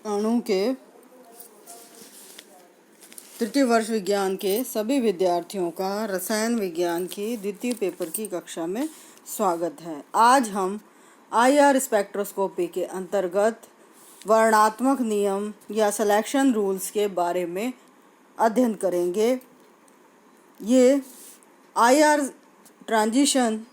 अणु के तृतीय वर्ष विज्ञान के सभी विद्यार्थियों का रसायन विज्ञान की द्वितीय पेपर की कक्षा में स्वागत है। आज हम आईआर स्पेक्ट्रोस्कोपी के अंतर्गत वर्णनात्मक नियम या सिलेक्शन रूल्स के बारे में अध्ययन करेंगे। ये आईआर ट्रांजिशन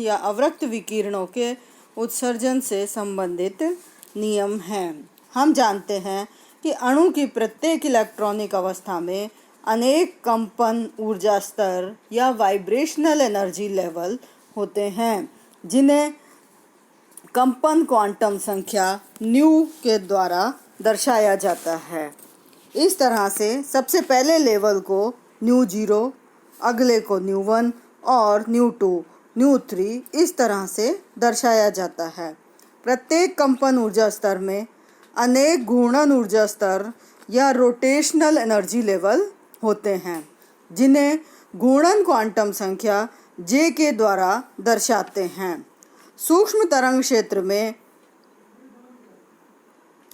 या अवरक्त विकिरणों के उत्सर्जन से संबंधित नियम हैं। हम जानते हैं कि अणु की प्रत्येक इलेक्ट्रॉनिक अवस्था में अनेक कंपन ऊर्जा स्तर या वाइब्रेशनल एनर्जी लेवल होते हैं, जिन्हें कंपन क्वांटम संख्या न्यू के द्वारा दर्शाया जाता है। इस तरह से सबसे पहले लेवल को न्यू 0, अगले को न्यू 1 और न्यू 2, न्यू 3 इस तरह से दर्शाया जाता है। प्रत्येक कंपन ऊर्जा स्तर में अनेक घूर्णन ऊर्जा स्तर या रोटेशनल एनर्जी लेवल होते हैं, जिन्हें घूर्णन क्वांटम संख्या J के द्वारा दर्शाते हैं। सूक्ष्म तरंग क्षेत्र में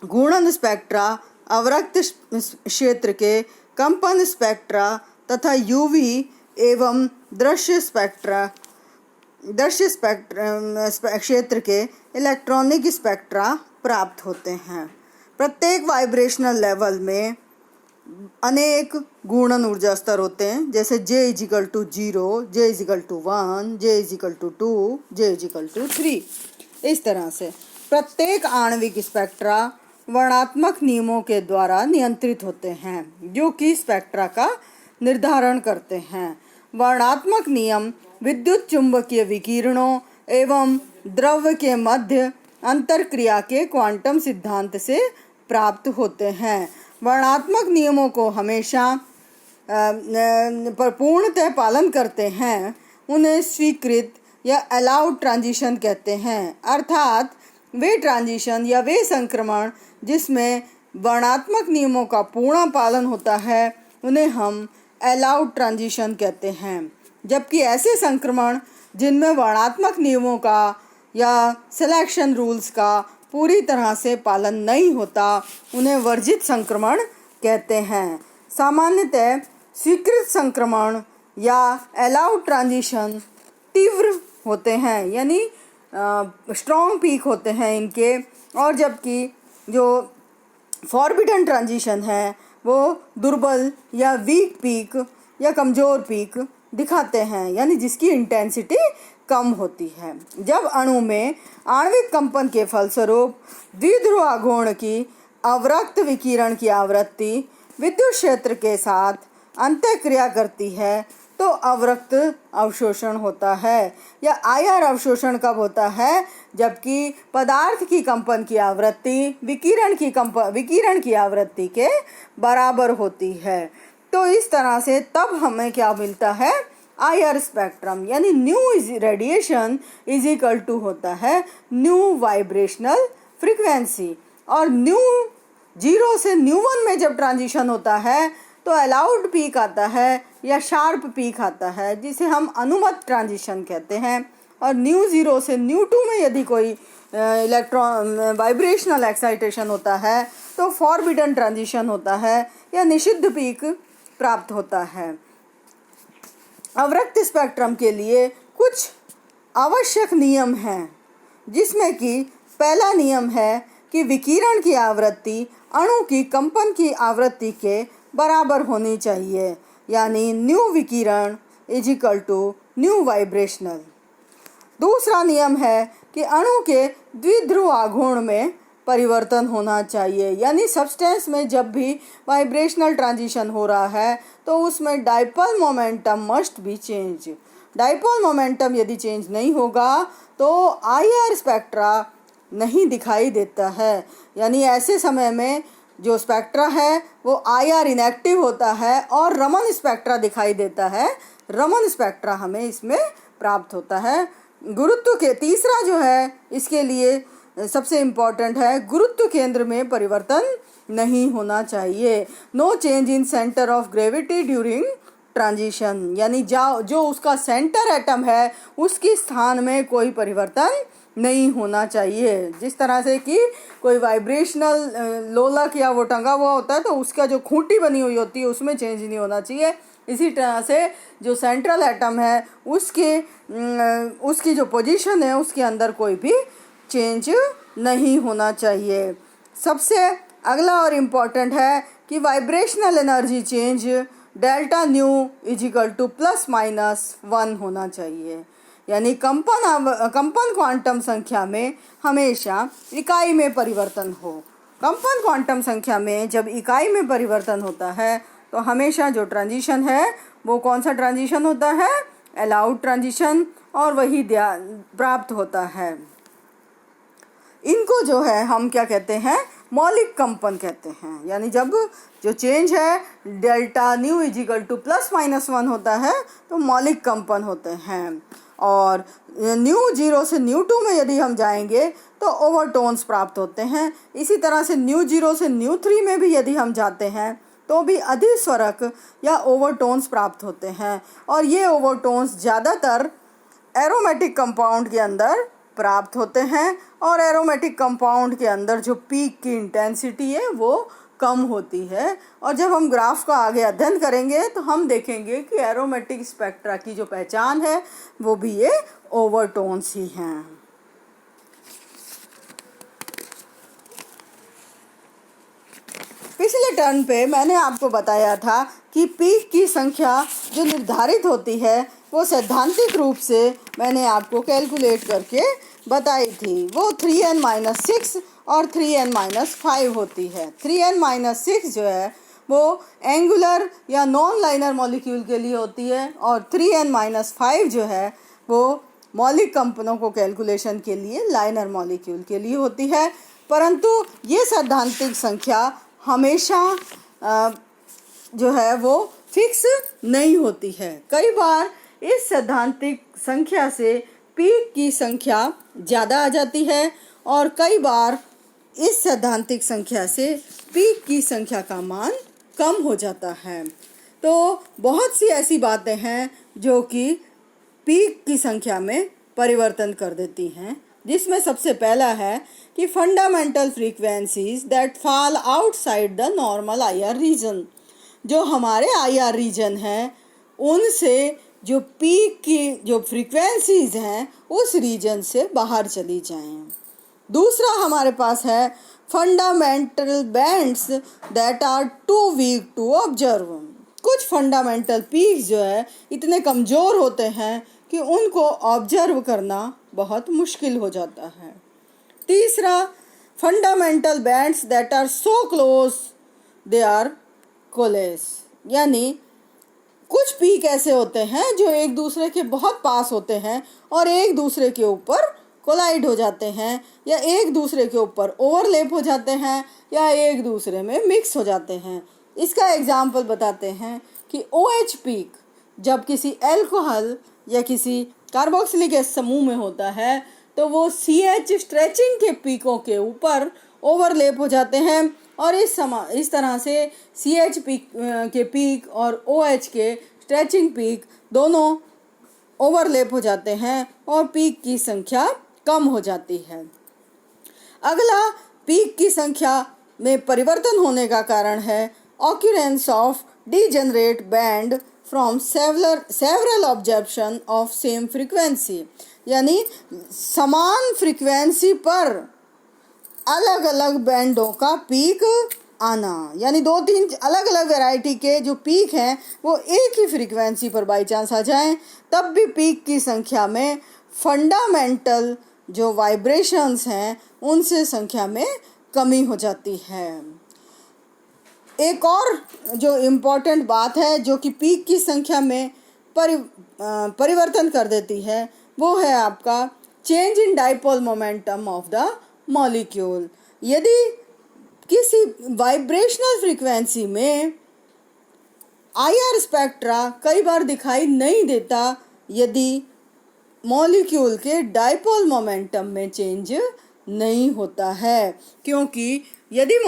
घूर्णन स्पेक्ट्रा, अवरक्त क्षेत्र के कंपन स्पेक्ट्रा तथा यूवी एवं दृश्य क्षेत्र के इलेक्ट्रॉनिक स्पेक्ट्रा प्राप्त होते हैं। प्रत्येक वाइब्रेशनल लेवल में अनेक घूर्णन ऊर्जा स्तर होते हैं, जैसे J = 0, J = 1, J = 2, J = 3। इस तरह से प्रत्येक आणविक स्पेक्ट्रा वर्णनात्मक नियमों के द्वारा नियंत्रित होते हैं, जो कि स्पेक्ट्रा का निर्धारण करते हैं। वर्णनात्मक नियम विद्युत चुंबकीय विकिरणों एवं द्रव्य के मध्य अंतरक्रिया के क्वांटम सिद्धांत से प्राप्त होते हैं। वर्णनात्मक नियमों को हमेशा पूर्णतः पालन करते हैं, उन्हें स्वीकृत या अलाउड ट्रांजिशन कहते हैं। अर्थात वे ट्रांजिशन या वे संक्रमण जिसमें वर्णनात्मक नियमों का पूर्ण पालन होता है, उन्हें हम अलाउड ट्रांजिशन कहते हैं। जबकि ऐसे संक्रमण जिनमें वर्णनात्मक नियमों का या सिलेक्शन रूल्स का पूरी तरह से पालन नहीं होता, उन्हें वर्जित संक्रमण कहते हैं। सामान्यतः स्वीकृत संक्रमण या अलाउड ट्रांजिशन तीव्र होते हैं, यानी स्ट्रॉन्ग पीक होते हैं इनके, और जबकि जो फॉरबिडन ट्रांजिशन है वो दुर्बल या वीक पीक या कमज़ोर पीक दिखाते हैं, यानी जिसकी इंटेंसिटी कम होती है। जब अणु में आणविक कंपन के फलस्वरूप द्विध्रुव आघूर्ण की अवरक्त विकिरण की आवृत्ति विद्युत क्षेत्र के साथ अंतःक्रिया करती है, तो अवरक्त अवशोषण होता है। या आईआर अवशोषण कब होता है? जबकि पदार्थ की कंपन की आवृत्ति विकिरण की आवृत्ति के बराबर होती है। तो इस तरह से तब हमें क्या मिलता है? आईआर स्पेक्ट्रम, यानी न्यू रेडिएशन = होता है न्यू वाइब्रेशनल फ्रीक्वेंसी। और न्यू 0 से न्यू 1 में जब ट्रांजिशन होता है तो अलाउड पीक आता है या शार्प पीक आता है, जिसे हम अनुमत ट्रांजिशन कहते हैं। और न्यू 0 से न्यू 2 में यदि कोई वाइब्रेशनल एक्साइटेशन होता है तो फॉरबिडन ट्रांजिशन होता है या निषिद्ध पीक प्राप्त होता है। अवरक्त स्पेक्ट्रम के लिए कुछ आवश्यक नियम हैं, जिसमें कि पहला नियम है कि विकिरण की आवृत्ति अणु की कंपन की आवृत्ति के बराबर होनी चाहिए, यानी न्यू विकिरण = न्यू वाइब्रेशनल। दूसरा नियम है कि अणु के द्विध्रुव आघूर्ण में परिवर्तन होना चाहिए, यानी सब्सटेंस में जब भी वाइब्रेशनल ट्रांजिशन हो रहा है तो उसमें dipole momentum must be change. Dipole momentum यदि चेंज नहीं होगा तो आईआर स्पेक्ट्रा नहीं दिखाई देता है, यानी ऐसे समय में जो स्पेक्ट्रा है वो आईआर इनएक्टिव होता है और रमन स्पेक्ट्रा दिखाई देता है। रमन स्पेक्ट्रा हमें इसमें प्राप्त होता है। गुरुत्व के तीसरा जो है इसके लिए सबसे इम्पॉर्टेंट है, गुरुत्व केंद्र में परिवर्तन नहीं होना चाहिए। No change in centre of gravity during transition, यानी जो उसका सेंटर एटम है उसके स्थान में कोई परिवर्तन नहीं होना चाहिए। जिस तरह से कि कोई वाइब्रेशनल लोलक या वो टंगा हुआ होता है तो उसका जो खूंटी बनी हुई होती है उसमें चेंज नहीं होना चाहिए। इसी तरह से जो सेंट्रल एटम है उसकी जो पोजीशन है उसके अंदर कोई भी चेंज नहीं होना चाहिए। सबसे अगला और इम्पॉर्टेंट है कि vibrational energy change delta nu is equal to ±1 होना चाहिए। यानी कंपन क्वांटम संख्या में हमेशा इकाई में परिवर्तन हो। कंपन क्वांटम संख्या में जब इकाई में परिवर्तन होता है तो हमेशा जो ट्रांजिशन है वो कौन सा ट्रांजिशन होता है? अलाउड ट्रांजिशन, और वही प्राप्त होता है। इनको जो है हम क्या कहते हैं? मौलिक कंपन कहते हैं। यानी जब जो चेंज है delta nu is equal to ±1 होता है तो मौलिक कंपन होते हैं। और 𝜇0 से 𝜇2 में यदि हम जाएंगे तो ओवरटोन्स प्राप्त होते हैं। इसी तरह से 𝜇0 से 𝜇3 में भी यदि हम जाते हैं तो भी अधिस्वरक या ओवरटोन्स प्राप्त होते हैं। और ये ओवरटोन्स ज़्यादातर एरोमेटिक कंपाउंड के अंदर प्राप्त होते हैं, और एरोमेटिक कंपाउंड के अंदर जो पीक की इंटेंसिटी है वो कम होती है। और जब हम ग्राफ का आगे अध्ययन करेंगे तो हम देखेंगे कि एरोमेटिक स्पेक्ट्रा की जो पहचान है वो भी ये ओवरटोन्स ही हैं। पिछले टर्न पे मैंने आपको बताया था कि पीक की संख्या जो निर्धारित होती है वो सैद्धांतिक रूप से मैंने आपको कैलकुलेट करके बताई थी। वो 3n-6 और 3n-5 होती है। 3n-6 जो है वो एंगुलर या नॉन लाइनर मॉलिक्यूल के लिए होती है, और 3n-5 जो है वो मौलिक कंपनों को कैलकुलेशन के लिए लाइनर मॉलिक्यूल के लिए होती है। परंतु ये सैद्धांतिक संख्या हमेशा जो है वो फिक्स नहीं होती है। कई बार इस सैद्धांतिक संख्या से पीक की संख्या ज़्यादा आ जाती है, और कई बार इस सैद्धांतिक संख्या से पीक की संख्या का मान कम हो जाता है। तो बहुत सी ऐसी बातें हैं जो कि पीक की संख्या में परिवर्तन कर देती हैं, जिसमें सबसे पहला है कि fundamental frequencies that fall outside the normal IR region. जो हमारे IR रीजन हैं उनसे जो पीक की जो फ्रीक्वेंसीज हैं उस रीजन से बाहर चली जाएं। दूसरा हमारे पास है fundamental bands that are too weak to observe. कुछ फंडामेंटल पीक्स जो है इतने कमज़ोर होते हैं कि उनको ऑब्जर्व करना बहुत मुश्किल हो जाता है। तीसरा, fundamental bands that are so close they are coalesce. यानी कुछ पीक ऐसे होते हैं जो एक दूसरे के बहुत पास होते हैं और एक दूसरे के ऊपर कोलाइड हो जाते हैं, या एक दूसरे के ऊपर ओवरलैप हो जाते हैं, या एक दूसरे में मिक्स हो जाते हैं। इसका एग्जाम्पल बताते हैं कि OH पीक जब किसी अल्कोहल या किसी कार्बोक्सिलिक एसिड समूह में होता है तो वो CH स्ट्रेचिंग के पीकों के ऊपर ओवरलैप हो जाते हैं, और इस तरह से CH पीक के पीक और OH के स्ट्रेचिंग पीक दोनों ओवरलैप हो जाते हैं और पीक की संख्या कम हो जाती है। अगला पीक की संख्या में परिवर्तन होने का कारण है occurrence of degenerate banned from several absorption of same frequency. यानी समान फ्रीक्वेंसी पर अलग अलग बैंडों का पीक आना। यानी 2-3 अलग अलग वैरायटी के जो पीक हैं वो एक ही फ्रीक्वेंसी पर बाई चांस आ जाएं, तब भी पीक की संख्या में फंडामेंटल जो वाइब्रेशंस हैं उनसे संख्या में कमी हो जाती है। एक और जो इम्पॉर्टेंट बात है जो कि पीक की संख्या में परिवर्तन कर देती है वो है आपका change in dipole momentum of the molecule. यदि किसी वाइब्रेशनल फ्रीक्वेंसी में IR स्पेक्ट्रा कई बार दिखाई नहीं देता यदि मॉलिक्यूल के डाइपोल मोमेंटम में चेंज नहीं होता है, क्योंकि यदि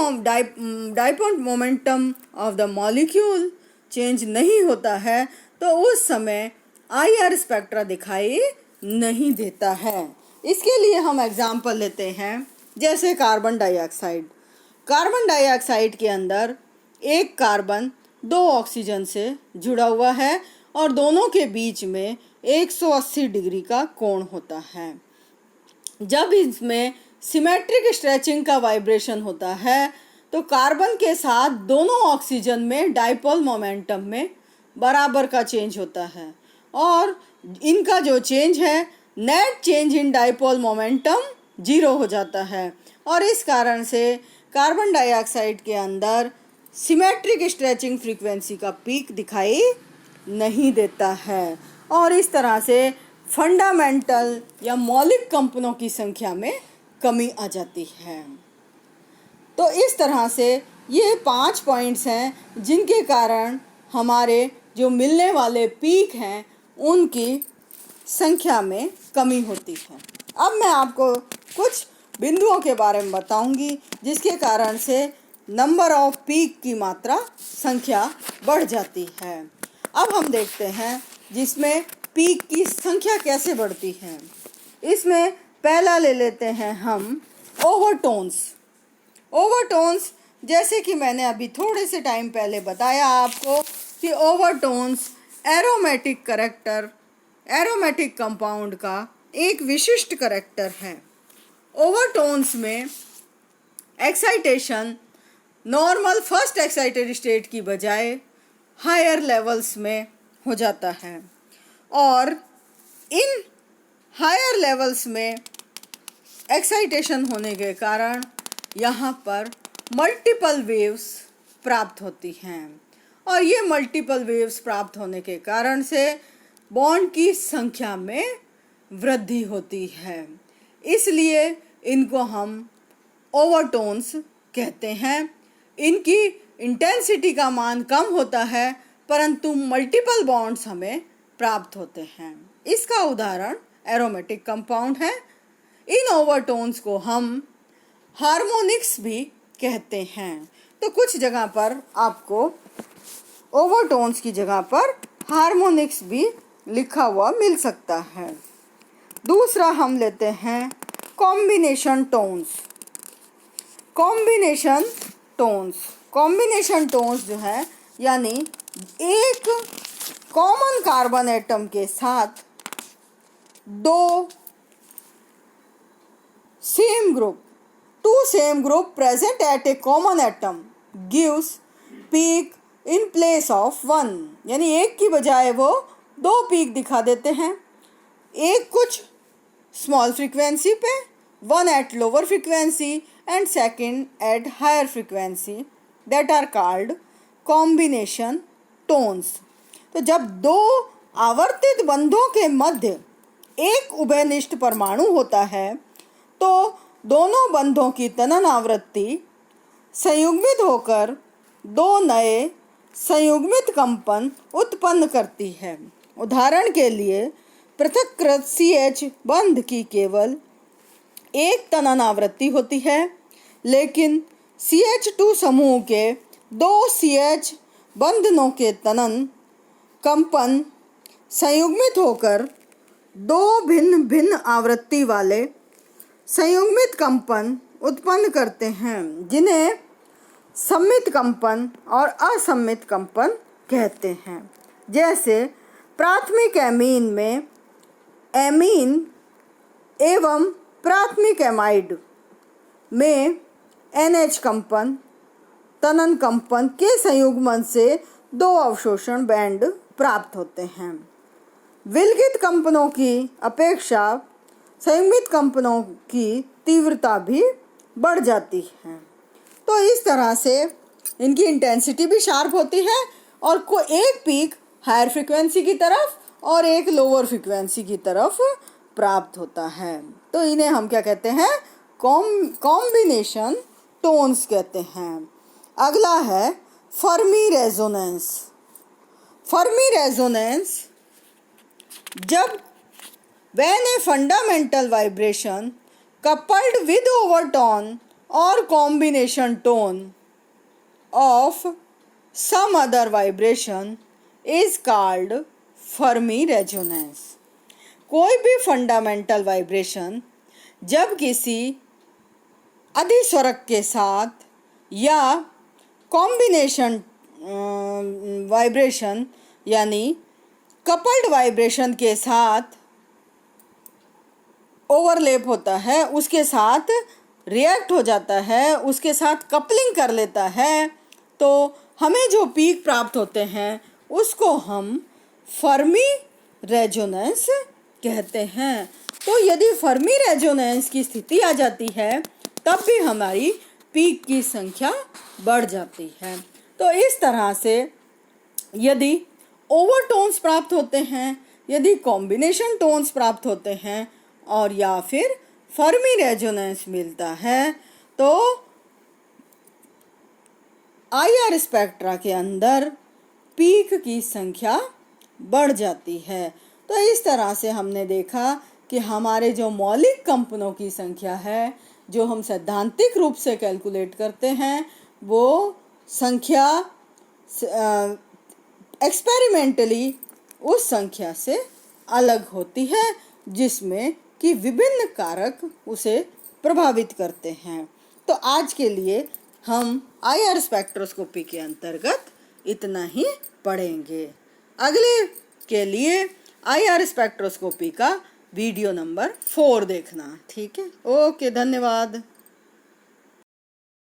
dipole momentum of the molecule change नहीं होता है तो उस समय IR स्पेक्ट्रा दिखाई नहीं देता है। इसके लिए हम एग्जाम्पल लेते हैं, जैसे कार्बन डाइऑक्साइड। कार्बन डाइऑक्साइड के अंदर एक कार्बन 2 ऑक्सीजन से जुड़ा हुआ है और दोनों के बीच में 180 डिग्री का कोण होता है। जब इसमें सिमेट्रिक स्ट्रेचिंग का वाइब्रेशन होता है तो कार्बन के साथ दोनों ऑक्सीजन में डाइपोल मोमेंटम में बराबर का चेंज होता है और इनका जो चेंज है, net change in dipole momentum 0 हो जाता है और इस कारण से कार्बन डाइऑक्साइड के अंदर सिमेट्रिक स्ट्रेचिंग फ्रीक्वेंसी का पीक दिखाई नहीं देता है और इस तरह से फंडामेंटल या मौलिक कंपनों की संख्या में कमी आ जाती है। तो इस तरह से ये 5 पॉइंट्स हैं जिनके कारण हमारे जो मिलने वाले पीक हैं उनकी संख्या में कमी होती है। अब मैं आपको कुछ बिंदुओं के बारे में बताऊंगी जिसके कारण से नंबर ऑफ पीक की मात्रा संख्या बढ़ जाती है। अब हम देखते हैं जिसमें पीक की संख्या कैसे बढ़ती है। इसमें पहला ले लेते हैं हम ओवरटोन्स। ओवरटोन्स, जैसे कि मैंने अभी थोड़े से टाइम पहले बताया आपको कि ओवरटोन्स एरोमेटिक कंपाउंड का एक विशिष्ट करैक्टर है। ओवरटोन्स में excitation normal first excited state की बजाय हायर लेवल्स में हो जाता है और इन हायर लेवल्स में एक्साइटेशन होने के कारण यहाँ पर मल्टीपल वेव्स प्राप्त होती हैं और ये मल्टीपल वेव्स प्राप्त होने के कारण से बॉन्ड की संख्या में वृद्धि होती है। इसलिए इनको हम ओवरटोन्स कहते हैं। इनकी इंटेंसिटी का मान कम होता है परंतु मल्टीपल बॉन्ड्स हमें प्राप्त होते हैं। इसका उदाहरण एरोमेटिक कंपाउंड है। इन ओवरटोन्स को हम हार्मोनिक्स भी कहते हैं। तो कुछ जगह पर आपको ओवरटोन्स की जगह पर हार्मोनिक्स भी लिखा हुआ मिल सकता है। दूसरा हम लेते हैं कॉम्बिनेशन टोन्स। कॉम्बिनेशन टोन्स जो है यानी एक कॉमन कार्बन एटम के साथ 2 same group present at a common atom gives peak in place of 1, यानी एक की बजाय वो 2 पीक दिखा देते हैं। एक कुछ स्मॉल फ्रीक्वेंसी पे, 1 at lower frequency and second at higher frequency, that are called combination tones। तो जब 2 आवर्तित बंधों के मध्य एक उभयनिष्ठ परमाणु होता है तो दोनों बंधों की तनन आवृत्ति संयुग्मित होकर 2 नए संयुग्मित कंपन उत्पन्न करती है। उदाहरण के लिए पृथक्कृत CH बंध की केवल एक तनन आवृत्ति होती है, लेकिन CH2 समूह के 2 CH बंधनों के तनन कंपन संयुग्मित होकर 2 भिन्न भिन्न आवृत्ति वाले संयुग्मित कंपन उत्पन्न करते हैं, जिन्हें सम्मित कंपन और असम्मित कंपन कहते हैं। जैसे प्राथमिक एमीन में एमीन एवं प्राथमिक एमाइड में NH कंपन तनन कंपन के संयुग्मन से 2 अवशोषण बैंड प्राप्त होते हैं। विलगित कंपनों की अपेक्षा संयुग्मित कंपनों की तीव्रता भी बढ़ जाती है। तो इस तरह से इनकी इंटेंसिटी भी शार्प होती है और एक पीक हायर फ्रीक्वेंसी की तरफ और एक लोअर फ्रीक्वेंसी की तरफ प्राप्त होता है। तो इन्हें हम क्या कहते हैं? कॉम्बिनेशन टोन्स कहते हैं। अगला है फर्मी रेजोनेंस। फर्मी रेजोनेंस जब when a fundamental vibration coupled with overtone or combination tone of some other vibration is called Fermi resonance। कोई भी फंडामेंटल वाइब्रेशन जब किसी अधिस्वरक के साथ या कॉम्बिनेशन वाइब्रेशन यानी कपल्ड वाइब्रेशन के साथ ओवरलैप होता है, उसके साथ रिएक्ट हो जाता है, उसके साथ कपलिंग कर लेता है, तो हमें जो पीक प्राप्त होते हैं उसको हम फर्मी रेजोनेंस कहते हैं। तो यदि फर्मी रेजोनेंस की स्थिति आ जाती है तब भी हमारी पीक की संख्या बढ़ जाती है। तो इस तरह से यदि ओवरटोन्स प्राप्त होते हैं, यदि कॉम्बिनेशन टोन्स प्राप्त होते हैं और या फिर फर्मी रेजोनेंस मिलता है तो IR स्पेक्ट्रा के अंदर पीक की संख्या बढ़ जाती है। तो इस तरह से हमने देखा कि हमारे जो मौलिक कंपनों की संख्या है, जो हम सैद्धांतिक रूप से कैलकुलेट करते हैं, वो संख्या एक्सपेरिमेंटली उस संख्या से अलग होती है जिसमें कि विभिन्न कारक उसे प्रभावित करते हैं। तो आज के लिए हम IR स्पेक्ट्रोस्कोपी के अंतर्गत इतना ही पढ़ेंगे। अगले के लिए IR स्पेक्ट्रोस्कोपी का वीडियो नंबर 4 देखना। ठीक है, ओके, धन्यवाद।